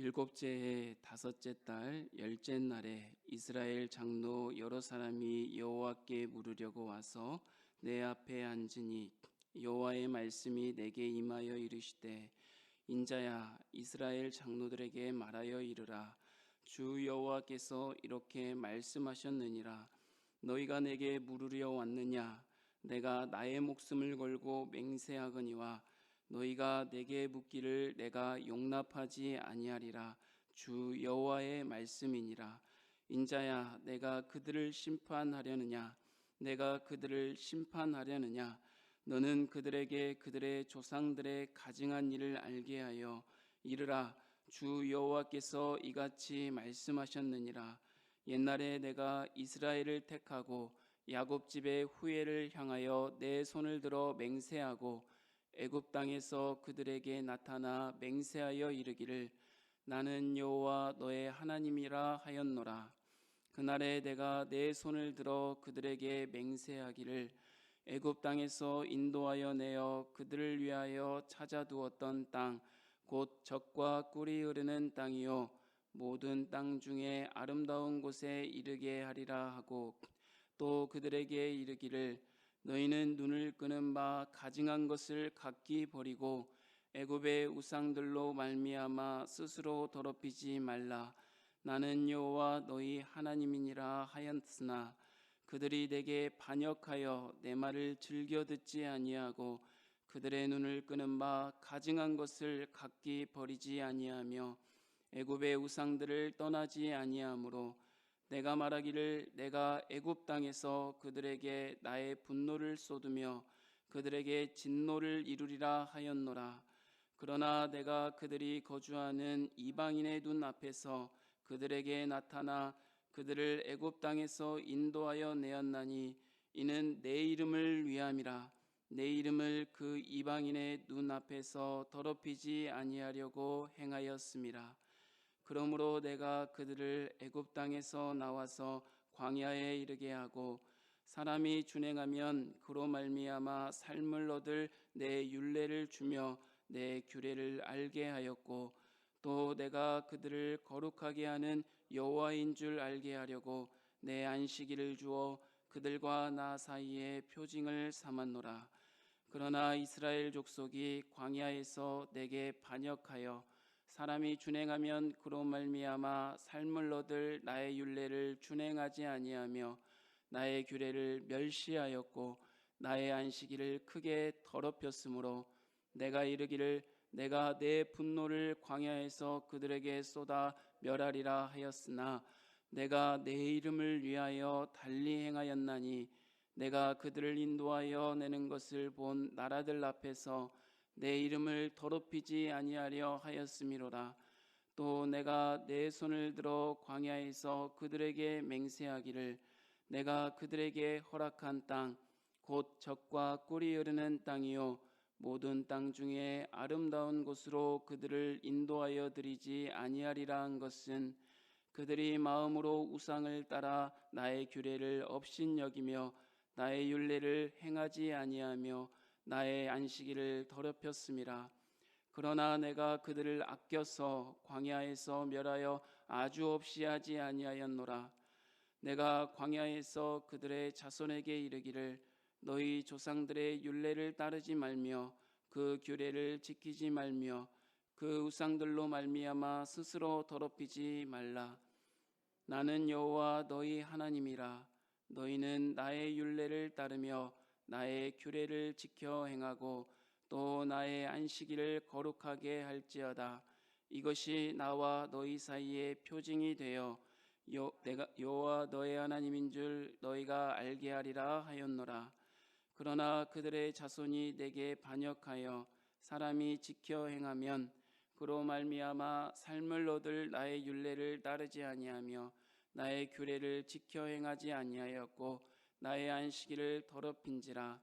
일곱째 해 다섯째 달 열째 날에 이스라엘 장로 여러 사람이 여호와께 물으려고 와서 내 앞에 앉으니 여호와의 말씀이 내게 임하여 이르시되, 인자야, 이스라엘 장로들에게 말하여 이르라. 주 여호와께서 이렇게 말씀하셨느니라. 너희가 내게 물으려 왔느냐? 내가 나의 목숨을 걸고 맹세하거니와 너희가 내게 묻기를 내가 용납하지 아니하리라. 주 여호와의 말씀이니라. 인자야, 내가 그들을 심판하려느냐? 내가 그들을 심판하려느냐? 너는 그들에게 그들의 조상들의 가증한 일을 알게 하여 이르라. 주 여호와께서 이같이 말씀하셨느니라. 옛날에 내가 이스라엘을 택하고 야곱 집의 후예를 향하여 내 손을 들어 맹세하고 애굽 땅에서 그들에게 나타나 맹세하여 이르기를, 나는 여호와 너의 하나님이라 하였노라. 그날에 내가 내 손을 들어 그들에게 맹세하기를, 애굽 땅에서 인도하여 내어 그들을 위하여 찾아두었던 땅, 곧 젖과 꿀이 흐르는 땅이요 모든 땅 중에 아름다운 곳에 이르게 하리라 하고, 또 그들에게 이르기를, 너희는 눈을 끄는 바 가증한 것을 각기 버리고 애굽의 우상들로 말미암아 스스로 더럽히지 말라. 나는 여호와 너희 하나님이니라 하였으나 그들이 내게 반역하여 내 말을 즐겨 듣지 아니하고 그들의 눈을 끄는 바 가증한 것을 각기 버리지 아니하며 애굽의 우상들을 떠나지 아니하므로 내가 말하기를, 내가 애굽 땅에서 그들에게 나의 분노를 쏟으며 그들에게 진노를 이루리라 하였노라. 그러나 내가 그들이 거주하는 이방인의 눈 앞에서 그들에게 나타나 그들을 애굽 땅에서 인도하여 내었나니 이는 내 이름을 위함이라. 내 이름을 그 이방인의 눈 앞에서 더럽히지 아니하려고 행하였음이라. 그러므로 내가 그들을 애굽 땅에서 나와서 광야에 이르게 하고 사람이 준행하면 그로 말미암아 삶을 얻을 내 율례를 주며 내 규례를 알게 하였고, 또 내가 그들을 거룩하게 하는 여호와인 줄 알게 하려고 내 안식일을 주어 그들과 나 사이에 표징을 삼았노라. 그러나 이스라엘 족속이 광야에서 내게 반역하여 사람이 준행하면 그로 말미암아 삶을 얻을 나의 율례를 준행하지 아니하며 나의 규례를 멸시하였고 나의 안식일을 크게 더럽혔으므로 내가 이르기를, 내가 내 분노를 광야에서 그들에게 쏟아 멸하리라 하였으나 내가 내 이름을 위하여 달리 행하였나니 내가 그들을 인도하여 내는 것을 본 나라들 앞에서 내 이름을 더럽히지 아니하려 하였음이로라. 또 내가 내 손을 들어 광야에서 그들에게 맹세하기를, 내가 그들에게 허락한 땅, 곧 젖과 꿀이 흐르는 땅이요 모든 땅 중에 아름다운 곳으로 그들을 인도하여 드리지 아니하리라 한 것은, 그들이 마음으로 우상을 따라 나의 규례를 업신여기며 나의 율례를 행하지 아니하며 나의 안식일을 더럽혔음이라. 그러나 내가 그들을 아껴서 광야에서 멸하여 아주 없이 하지 아니하였노라. 내가 광야에서 그들의 자손에게 이르기를, 너희 조상들의 율례를 따르지 말며 그 규례를 지키지 말며 그 우상들로 말미암아 스스로 더럽히지 말라. 나는 여호와 너희 하나님이라. 너희는 나의 율례를 따르며 나의 규례를 지켜 행하고 또 나의 안식일을 거룩하게 할지어다. 이것이 나와 너희 사이에 표징이 되어 내가 여호와 너의 하나님인 줄 너희가 알게 하리라 하였노라. 그러나 그들의 자손이 내게 반역하여 사람이 지켜 행하면 그로 말미암아 삶을 얻을 나의 율례를 따르지 아니하며 나의 규례를 지켜 행하지 아니하였고 나의 안식일을 더럽힌지라.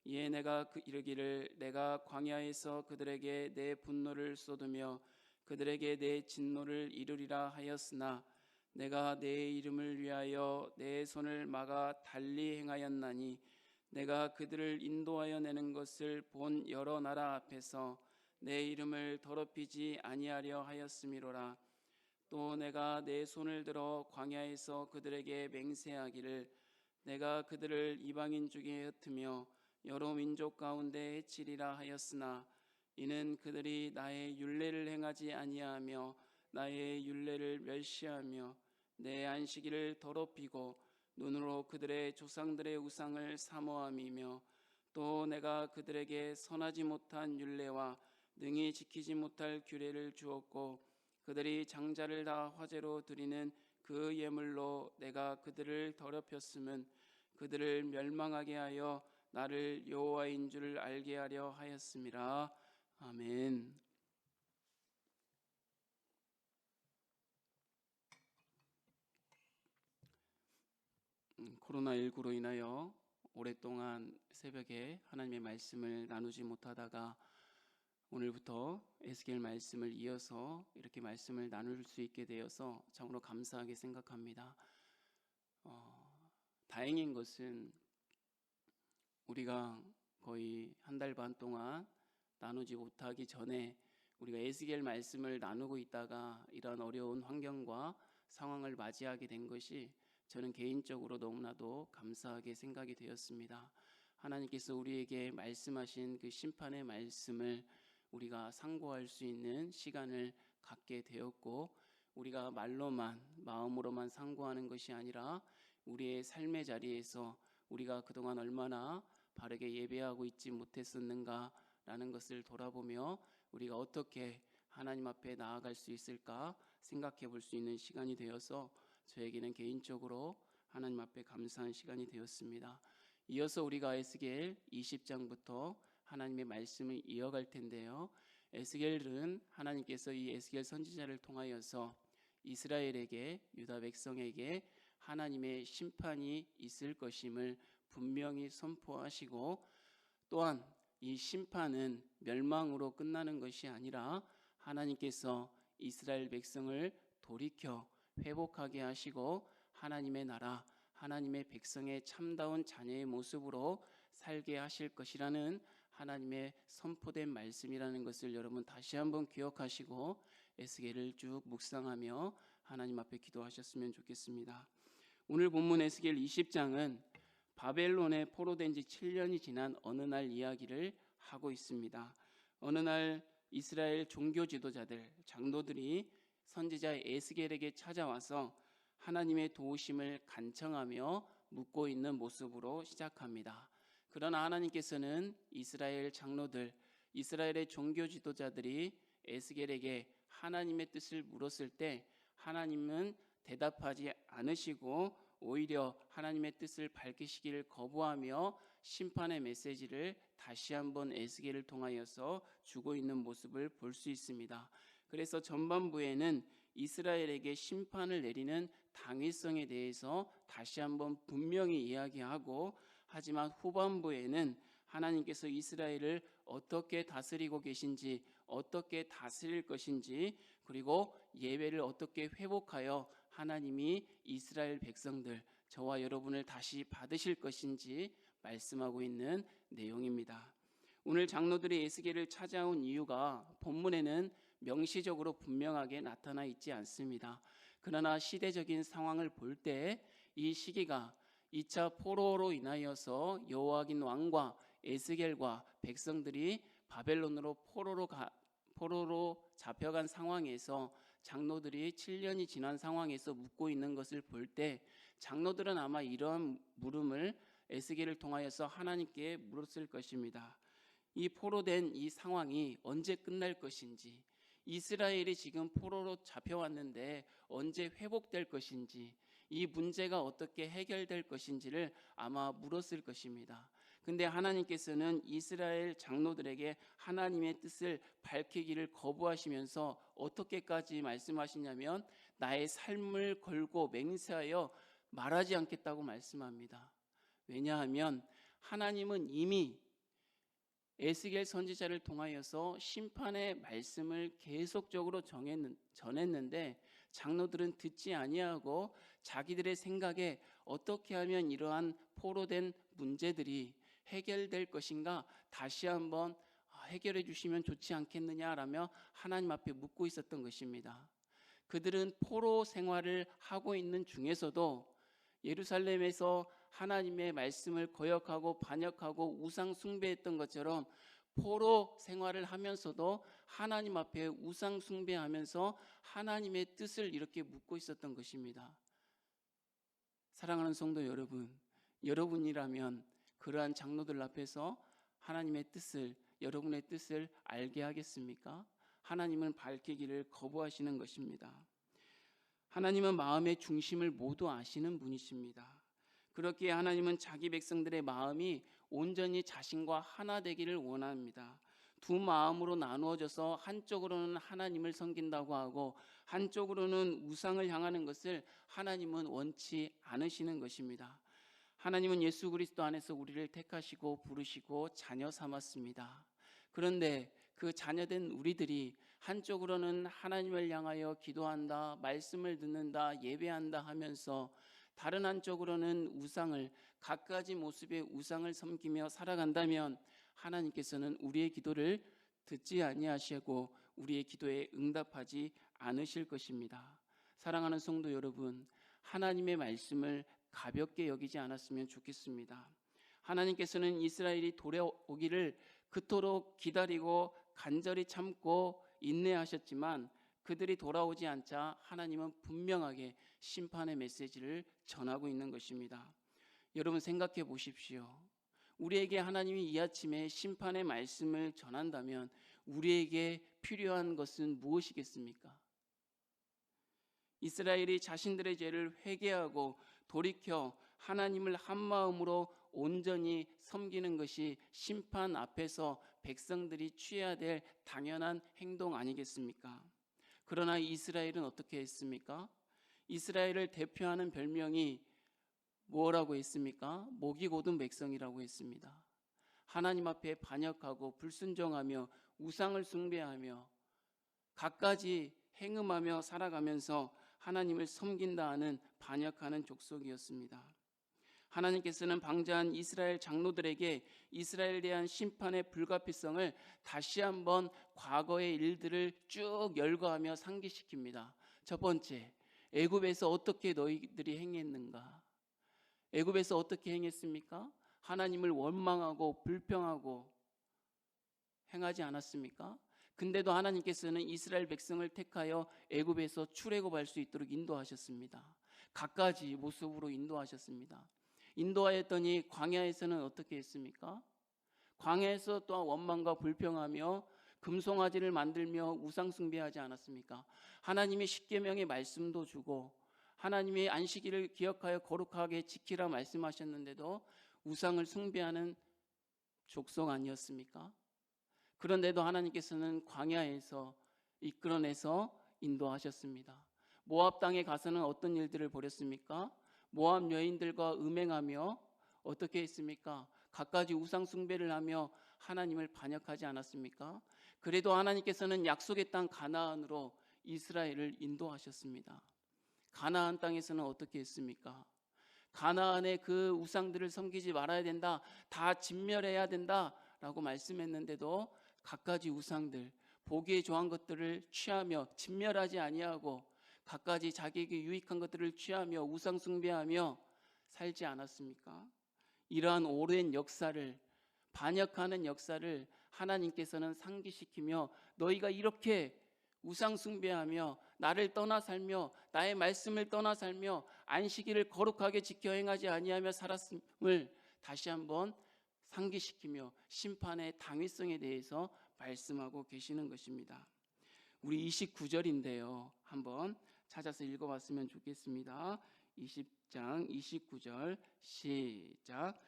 이에 내가 이르기를, 내가 광야에서 그들에게 내 분노를 쏟으며 그들에게 내 진노를 이루리라 하였으나 내가 내 이름을 위하여 내 손을 막아 달리 행하였나니 내가 그들을 인도하여 내는 것을 본 여러 나라 앞에서 내 이름을 더럽히지 아니하려 하였음이로라. 또 내가 내 손을 들어 광야에서 그들에게 맹세하기를 내가 그들을 이방인 중에 흩으며 여러 민족 가운데 해치리라 하였으나 이는 그들이 나의 율례를 행하지 아니하며 나의 율례를 멸시하며 내 안식일을 더럽히고 눈으로 그들의 조상들의 우상을 사모함이며 또 내가 그들에게 선하지 못한 율례와 능히 지키지 못할 규례를 주었고 그들이 장자를 다 화제로 드리는 그 예물로 내가 그들을 더럽혔음은 그들을 멸망하게 하여 나를 여호와인 줄 알게 하려 하였음이라. 아멘. 코로나19로 인하여 오랫동안 새벽에 하나님의 말씀을 나누지 못하다가 오늘부터 에스겔 말씀을 이어서 이렇게 말씀을 나눌 수 있게 되어서 참으로 감사하게 생각합니다. 다행인 것은 우리가 거의 한 달 반 동안 나누지 못하기 전에 우리가 에스겔 말씀을 나누고 있다가 이런 어려운 환경과 상황을 맞이하게 된 것이 저는 개인적으로 너무나도 감사하게 생각이 되었습니다. 하나님께서 우리에게 말씀하신 그 심판의 말씀을 우리가 상고할 수 있는 시간을 갖게 되었고 우리가 말로만 마음으로만 상고하는 것이 아니라 우리의 삶의 자리에서 우리가 그동안 얼마나 바르게 예배하고 있지 못했었는가라는 것을 돌아보며 우리가 어떻게 하나님 앞에 나아갈 수 있을까 생각해 볼 수 있는 시간이 되어서 저에게는 개인적으로 하나님 앞에 감사한 시간이 되었습니다. 이어서 우리가 에스겔 20장부터 하나님의 말씀을 이어갈 텐데요. 에스겔은 하나님께서 이 에스겔 선지자를 통하여서 이스라엘에게 유다 백성에게 하나님의 심판이 있을 것임을 분명히 선포하시고 또한 이 심판은 멸망으로 끝나는 것이 아니라 하나님께서 이스라엘 백성을 돌이켜 회복하게 하시고 하나님의 나라, 하나님의 백성의 참다운 자녀의 모습으로 살게 하실 것이라는 하나님의 선포된 말씀이라는 것을 여러분 다시 한번 기억하시고 에스겔을 쭉 묵상하며 하나님 앞에 기도하셨으면 좋겠습니다. 오늘 본문 에스겔 20장은 바벨론에 포로된 지 7년이 지난 어느 날 이야기를 하고 있습니다. 어느 날 이스라엘 종교 지도자들, 장로들이 선지자 에스겔에게 찾아와서 하나님의 도우심을 간청하며 묻고 있는 모습으로 시작합니다. 그러나 하나님께서는 이스라엘 장로들, 이스라엘의 종교 지도자들이 에스겔에게 하나님의 뜻을 물었을 때 하나님은 대답하지 않으시고 오히려 하나님의 뜻을 밝히시기를 거부하며 심판의 메시지를 다시 한번 에스겔을 통하여서 주고 있는 모습을 볼 수 있습니다. 그래서 전반부에는 이스라엘에게 심판을 내리는 당위성에 대해서 다시 한번 분명히 이야기하고 하지만 후반부에는 하나님께서 이스라엘을 어떻게 다스리고 계신지, 어떻게 다스릴 것인지, 그리고 예배를 어떻게 회복하여 하나님이 이스라엘 백성들, 저와 여러분을 다시 받으실 것인지 말씀하고 있는 내용입니다. 오늘 장로들이 에스겔을 찾아온 이유가 본문에는 명시적으로 분명하게 나타나 있지 않습니다. 그러나 시대적인 상황을 볼 때 이 시기가 2차 포로로 인하여서 여호와긴 왕과 에스겔과 백성들이 바벨론으로 포로로 잡혀간 상황에서 장로들이 7년이 지난 상황에서 묻고 있는 것을 볼 때 장로들은 아마 이러한 물음을 에스겔을 통하여서 하나님께 물었을 것입니다. 이 포로된 이 상황이 언제 끝날 것인지, 이스라엘이 지금 포로로 잡혀왔는데 언제 회복될 것인지, 이 문제가 어떻게 해결될 것인지를 아마 물었을 것입니다. 근데 하나님께서는 이스라엘 장로들에게 하나님의 뜻을 밝히기를 거부하시면서 어떻게까지 말씀하시냐면 나의 삶을 걸고 맹세하여 말하지 않겠다고 말씀합니다. 왜냐하면 하나님은 이미 에스겔 선지자를 통하여서 심판의 말씀을 계속적으로 전했는데 장로들은 듣지 아니하고 자기들의 생각에 어떻게 하면 이러한 포로된 문제들이 해결될 것인가 다시 한번 해결해 주시면 좋지 않겠느냐라며 하나님 앞에 묻고 있었던 것입니다. 그들은 포로 생활을 하고 있는 중에서도 예루살렘에서 하나님의 말씀을 거역하고 반역하고 우상 숭배했던 것처럼 포로 생활을 하면서도 하나님 앞에 우상 숭배하면서 하나님의 뜻을 이렇게 묻고 있었던 것입니다. 사랑하는 성도 여러분, 여러분이라면 그러한 장로들 앞에서 하나님의 뜻을, 여러분의 뜻을 알게 하겠습니까? 하나님은 밝히기를 거부하시는 것입니다. 하나님은 마음의 중심을 모두 아시는 분이십니다. 그렇기에 하나님은 자기 백성들의 마음이 온전히 자신과 하나 되기를 원합니다. 두 마음으로 나누어져서 한쪽으로는 하나님을 섬긴다고 하고 한쪽으로는 우상을 향하는 것을 하나님은 원치 않으시는 것입니다. 하나님은 예수 그리스도 안에서 우리를 택하시고 부르시고 자녀 삼았습니다. 그런데 그 자녀된 우리들이 한쪽으로는 하나님을 향하여 기도한다, 말씀을 듣는다, 예배한다 하면서 다른 한쪽으로는 우상을, 갖가지 모습의 우상을 섬기며 살아간다면 하나님께서는 우리의 기도를 듣지 아니하시고 우리의 기도에 응답하지 않으실 것입니다. 사랑하는 성도 여러분, 하나님의 말씀을 가볍게 여기지 않았으면 좋겠습니다. 하나님께서는 이스라엘이 돌아오기를 그토록 기다리고 간절히 참고 인내하셨지만 그들이 돌아오지 않자 하나님은 분명하게 심판의 메시지를 전하고 있는 것입니다. 여러분 생각해 보십시오. 우리에게 하나님이 이 아침에 심판의 말씀을 전한다면 우리에게 필요한 것은 무엇이겠습니까? 이스라엘이 자신들의 죄를 회개하고 돌이켜 하나님을 한 마음으로 온전히 섬기는 것이 심판 앞에서 백성들이 취해야 될 당연한 행동 아니겠습니까? 그러나 이스라엘은 어떻게 했습니까? 이스라엘을 대표하는 별명이 뭐라고 했습니까? 목이 곧은 백성이라고 했습니다. 하나님 앞에 반역하고 불순종하며 우상을 숭배하며 갖가지 행음하며 살아가면서 하나님을 섬긴다 하는 반역하는 족속이었습니다. 하나님께서는 방자한 이스라엘 장로들에게 이스라엘에 대한 심판의 불가피성을 다시 한번 과거의 일들을 쭉 열거하며 상기시킵니다. 첫 번째, 애굽에서 어떻게 너희들이 행했는가? 애굽에서 어떻게 행했습니까? 하나님을 원망하고 불평하고 행하지 않았습니까? 근데도 하나님께서는 이스라엘 백성을 택하여 애굽에서 출애굽할 수 있도록 인도하셨습니다. 갖가지 모습으로 인도하셨습니다. 인도하였더니 광야에서는 어떻게 했습니까? 광야에서 또한 원망과 불평하며 금송아지를 만들며 우상 숭배하지 않았습니까? 하나님이 십계명의 말씀도 주고 하나님의 안식일을 기억하여 거룩하게 지키라 말씀하셨는데도 우상을 숭배하는 족속 아니었습니까? 그런데도 하나님께서는 광야에서 이끌어내서 인도하셨습니다. 모압 땅에 가서는 어떤 일들을 벌였습니까? 모압 여인들과 음행하며 어떻게 했습니까? 갖가지 우상 숭배를 하며 하나님을 반역하지 않았습니까? 그래도 하나님께서는 약속의 땅 가나안으로 이스라엘을 인도하셨습니다. 가나안 땅에서는 어떻게 했습니까? 가나안의 그 우상들을 섬기지 말아야 된다, 다 진멸해야 된다라고 말씀했는데도 갖가지 우상들, 보기에 좋은 것들을 취하며 진멸하지 아니하고 갖가지 자기에게 유익한 것들을 취하며 우상 숭배하며 살지 않았습니까? 이러한 오랜 역사를, 반역하는 역사를 하나님께서는 상기시키며 너희가 이렇게 우상 숭배하며 나를 떠나 살며 나의 말씀을 떠나 살며 안식일을 거룩하게 지켜 행하지 아니하며 살았음을 다시 한번 상기시키며 심판의 당위성에 대해서 말씀하고 계시는 것입니다. 우리 29절인데요. 한번 찾아서 읽어봤으면 좋겠습니다. 20장 29절 시작.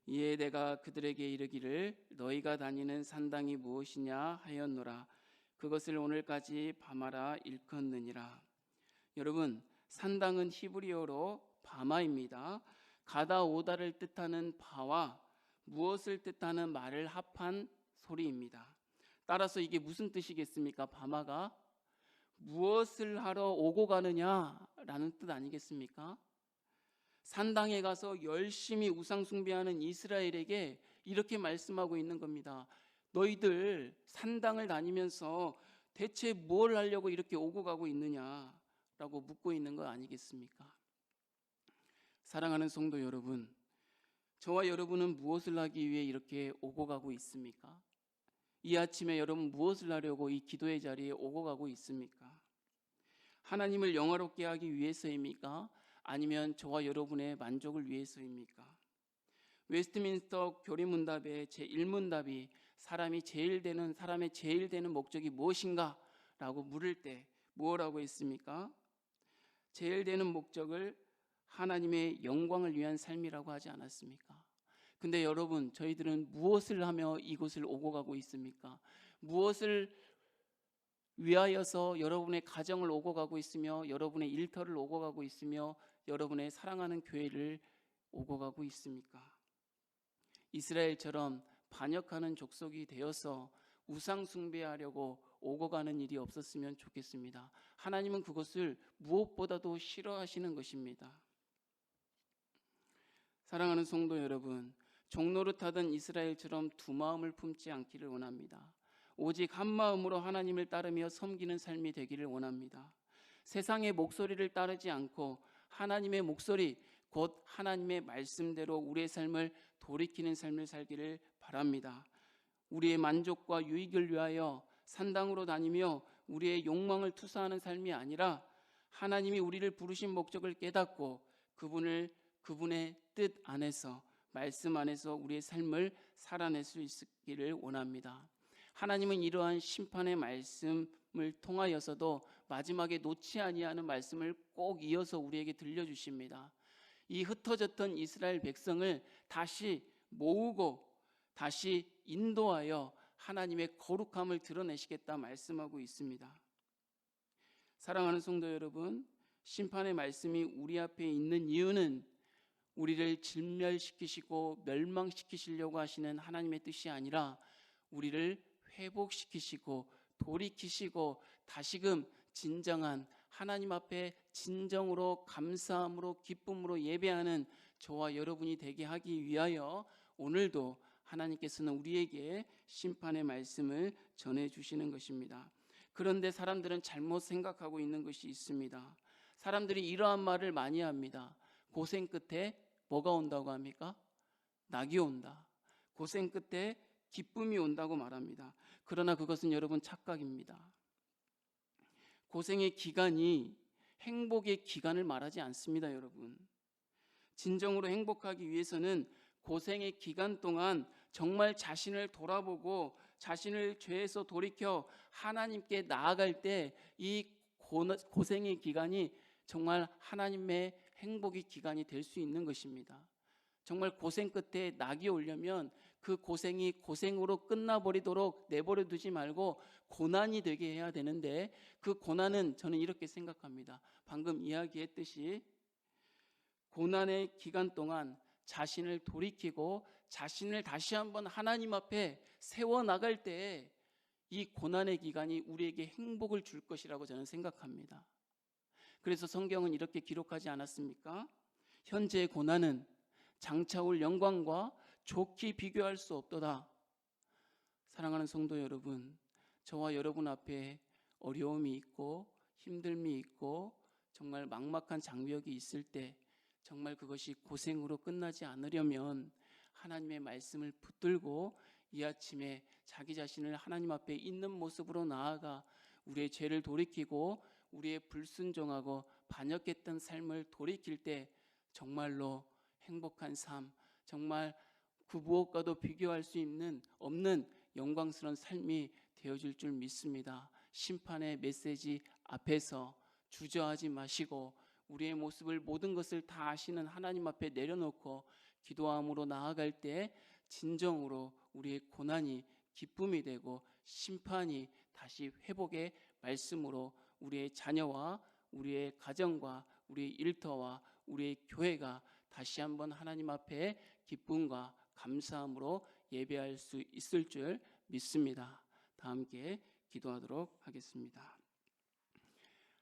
이에 내가 그들에게 이르기를 너희가 다니는 산당이 무엇이냐 하였노라. 그것을 오늘까지 바마라 일컫느니라. 여러분, 산당은 히브리어로 바마입니다. 가다 오다를 뜻하는 바와 무엇을 뜻하는 말을 합한 소리입니다. 따라서 이게 무슨 뜻이겠습니까? 바마가 무엇을 하러 오고 가느냐라는 뜻 아니겠습니까? 산당에 가서 열심히 우상 숭배하는 이스라엘에게 이렇게 말씀하고 있는 겁니다. 너희들 산당을 다니면서 대체 뭘 하려고 이렇게 오고 가고 있느냐라고 묻고 있는 거 아니겠습니까? 사랑하는 성도 여러분, 저와 여러분은 무엇을 하기 위해 이렇게 오고 가고 있습니까? 이 아침에 여러분 무엇을 하려고 이 기도의 자리에 오고 가고 있습니까? 하나님을 영화롭게 하기 위해서입니까? 아니면 저와 여러분의 만족을 위해서입니까? 웨스트민스터 교리문답의 제1문답이 사람의 제일 되는 목적이 무엇인가? 라고 물을 때 무엇라고 했습니까? 제일 되는 목적을 하나님의 영광을 위한 삶이라고 하지 않았습니까? 근데 여러분, 저희들은 무엇을 하며 이곳을 오고 가고 있습니까? 무엇을 위하여서 여러분의 가정을 오고 가고 있으며 여러분의 일터를 오고 가고 있으며 여러분의 사랑하는 교회를 오고 가고 있습니까? 이스라엘처럼 반역하는 족속이 되어서 우상 숭배하려고 오고 가는 일이 없었으면 좋겠습니다. 하나님은 그것을 무엇보다도 싫어하시는 것입니다. 사랑하는 성도 여러분, 종노릇하던 이스라엘처럼 두 마음을 품지 않기를 원합니다. 오직 한 마음으로 하나님을 따르며 섬기는 삶이 되기를 원합니다. 세상의 목소리를 따르지 않고 하나님의 목소리, 곧 하나님의 말씀대로 우리의 삶을 돌이키는 삶을 살기를 바랍니다. 우리의 만족과 유익을 위하여 산당으로 다니며 우리의 욕망을 투사하는 삶이 아니라 하나님이 우리를 부르신 목적을 깨닫고 그분의 뜻 안에서, 말씀 안에서 우리의 삶을 살아낼 수 있기를 원합니다. 하나님은 이러한 심판의 말씀을 통하여서도 마지막에 놓지 아니하는 말씀을 꼭 이어서 우리에게 들려주십니다. 이 흩어졌던 이스라엘 백성을 다시 모으고 다시 인도하여 하나님의 거룩함을 드러내시겠다 말씀하고 있습니다. 사랑하는 성도 여러분, 심판의 말씀이 우리 앞에 있는 이유는 우리를 진멸시키시고 멸망시키시려고 하시는 하나님의 뜻이 아니라 우리를 회복시키시고 돌이키시고 다시금 진정한 하나님 앞에 진정으로 감사함으로 기쁨으로 예배하는 저와 여러분이 되게 하기 위하여 오늘도 하나님께서는 우리에게 심판의 말씀을 전해주시는 것입니다. 그런데 사람들은 잘못 생각하고 있는 것이 있습니다. 사람들이 이러한 말을 많이 합니다. 고생 끝에 뭐가 온다고 합니까? 낙이 온다. 고생 끝에 기쁨이 온다고 말합니다. 그러나 그것은 여러분 착각입니다. 고생의 기간이 행복의 기간을 말하지 않습니다, 여러분. 진정으로 행복하기 위해서는 고생의 기간 동안 정말 자신을 돌아보고 자신을 죄에서 돌이켜 하나님께 나아갈 때 이 고생의 기간이 정말 하나님의 행복의 기간이 될 수 있는 것입니다. 정말 고생 끝에 낙이 오려면 그 고생이 고생으로 끝나버리도록 내버려 두지 말고 고난이 되게 해야 되는데, 그 고난은 저는 이렇게 생각합니다. 방금 이야기했듯이 고난의 기간 동안 자신을 돌이키고 자신을 다시 한번 하나님 앞에 세워나갈 때 이 고난의 기간이 우리에게 행복을 줄 것이라고 저는 생각합니다. 그래서 성경은 이렇게 기록하지 않았습니까? 현재의 고난은 장차 올 영광과 좋게 비교할 수 없도다. 사랑하는 성도 여러분, 저와 여러분 앞에 어려움이 있고 힘듦이 있고 정말 막막한 장벽이 있을 때 정말 그것이 고생으로 끝나지 않으려면 하나님의 말씀을 붙들고 이 아침에 자기 자신을 하나님 앞에 있는 모습으로 나아가 우리의 죄를 돌이키고 우리의 불순종하고 반역했던 삶을 돌이킬 때 정말로 행복한 삶, 정말 그 무엇과도 비교할 수 없는 영광스러운 삶이 되어질 줄 믿습니다. 심판의 메시지 앞에서 주저하지 마시고 우리의 모습을, 모든 것을 다 아시는 하나님 앞에 내려놓고 기도함으로 나아갈 때 진정으로 우리의 고난이 기쁨이 되고 심판이 다시 회복의 말씀으로 우리의 자녀와 우리의 가정과 우리의 일터와 우리의 교회가 다시 한번 하나님 앞에 기쁨과 감사함으로 예배할 수 있을 줄 믿습니다. 다 함께 기도하도록 하겠습니다.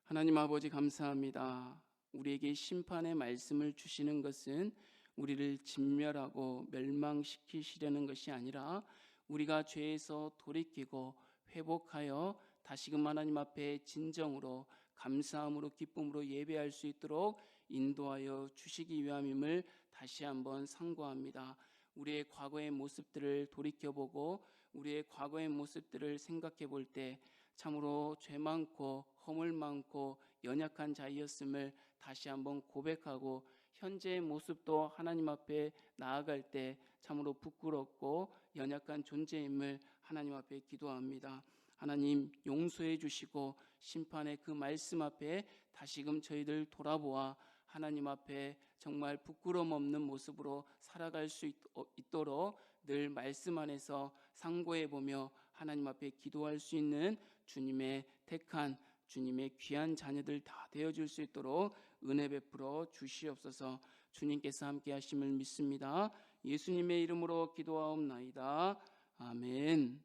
하나님 아버지, 감사합니다. 우리에게 심판의 말씀을 주시는 것은 우리를 진멸하고 멸망시키시려는 것이 아니라 우리가 죄에서 돌이키고 회복하여 다시금 하나님 앞에 진정으로 감사함으로 기쁨으로 예배할 수 있도록 인도하여 주시기 위함임을 다시 한번 상고합니다. 우리의 과거의 모습들을 돌이켜보고 우리의 과거의 모습들을 생각해 볼 때 참으로 죄 많고 허물 많고 연약한 자이었음을 다시 한번 고백하고 현재의 모습도 하나님 앞에 나아갈 때 참으로 부끄럽고 연약한 존재임을 하나님 앞에 기도합니다. 하나님 용서해 주시고 심판의 그 말씀 앞에 다시금 저희들 돌아보아 하나님 앞에 정말 부끄러움 없는 모습으로 살아갈 수 있도록 늘 말씀 안에서 상고해 보며 하나님 앞에 기도할 수 있는 주님의 택한 주님의 귀한 자녀들 다 되어줄 수 있도록 은혜 베풀어 주시옵소서. 주님께서 함께 하심을 믿습니다. 예수님의 이름으로 기도하옵나이다. 아멘.